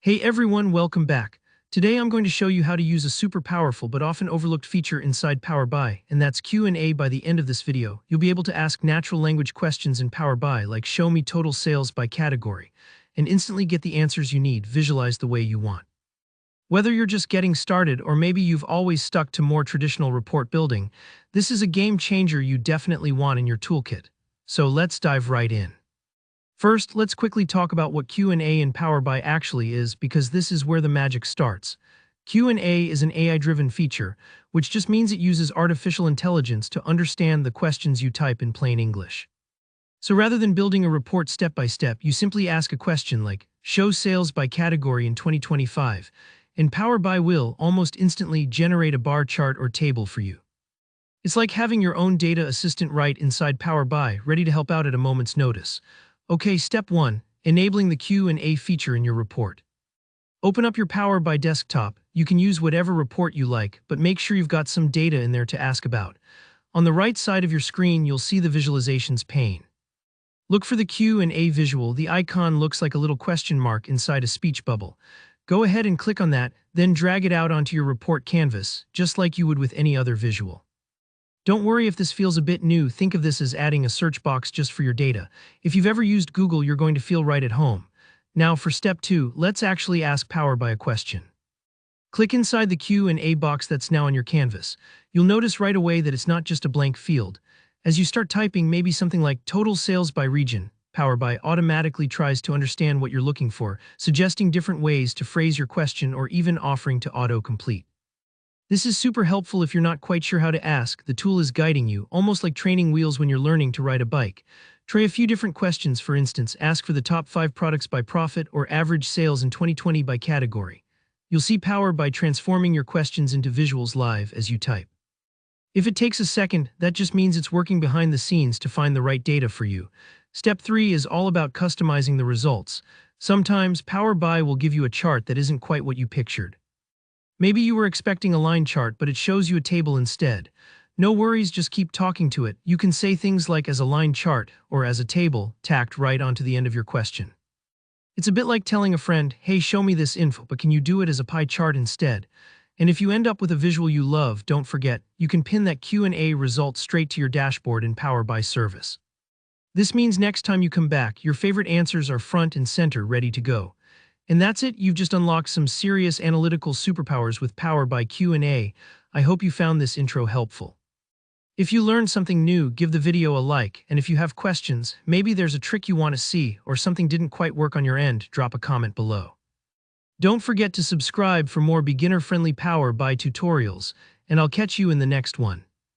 Hey everyone, welcome back. Today I'm going to show you how to use a super powerful but often overlooked feature inside Power BI, and that's Q&A. By the end of this video, you'll be able to ask natural language questions in Power BI like show me total sales by category, and instantly get the answers you need visualized the way you want. Whether you're just getting started or maybe you've always stuck to more traditional report building, this is a game changer you definitely want in your toolkit. So let's dive right in. First, let's quickly talk about what Q&A in Power BI actually is, because this is where the magic starts. Q&A is an AI-driven feature, which just means it uses artificial intelligence to understand the questions you type in plain English. So rather than building a report step by step, you simply ask a question like, show sales by category in 2025, and Power BI will almost instantly generate a bar chart or table for you. It's like having your own data assistant right inside Power BI, ready to help out at a moment's notice. Okay, step 1. Enabling the Q&A feature in your report. Open up your Power BI desktop. You can use whatever report you like, but make sure you've got some data in there to ask about. On the right side of your screen, you'll see the Visualizations pane. Look for the Q&A visual. The icon looks like a little question mark inside a speech bubble. Go ahead and click on that, then drag it out onto your report canvas, just like you would with any other visual. Don't worry if this feels a bit new. Think of this as adding a search box just for your data. If you've ever used Google, you're going to feel right at home. Now for step 2, let's actually ask Power BI a question. Click inside the Q&A box that's now on your canvas. You'll notice right away that it's not just a blank field. As you start typing maybe something like total sales by region, Power BI automatically tries to understand what you're looking for, suggesting different ways to phrase your question or even offering to auto-complete. This is super helpful if you're not quite sure how to ask. The tool is guiding you, almost like training wheels when you're learning to ride a bike. Try a few different questions. For instance, ask for the top 5 products by profit or average sales in 2020 by category. You'll see Power BI transforming your questions into visuals live as you type. If it takes a second, that just means it's working behind the scenes to find the right data for you. Step 3 is all about customizing the results. Sometimes Power BI will give you a chart that isn't quite what you pictured. Maybe you were expecting a line chart, but it shows you a table instead. No worries, just keep talking to it. You can say things like as a line chart or as a table, tacked right onto the end of your question. It's a bit like telling a friend, hey, show me this info, but can you do it as a pie chart instead? And if you end up with a visual you love, don't forget, you can pin that Q&A result straight to your dashboard in Power BI Service. This means next time you come back, your favorite answers are front and center, ready to go. And that's it, you've just unlocked some serious analytical superpowers with Power BI Q&A. I hope you found this intro helpful. If you learned something new, give the video a like, and if you have questions, maybe there's a trick you want to see, or something didn't quite work on your end, drop a comment below. Don't forget to subscribe for more beginner-friendly Power BI tutorials, and I'll catch you in the next one.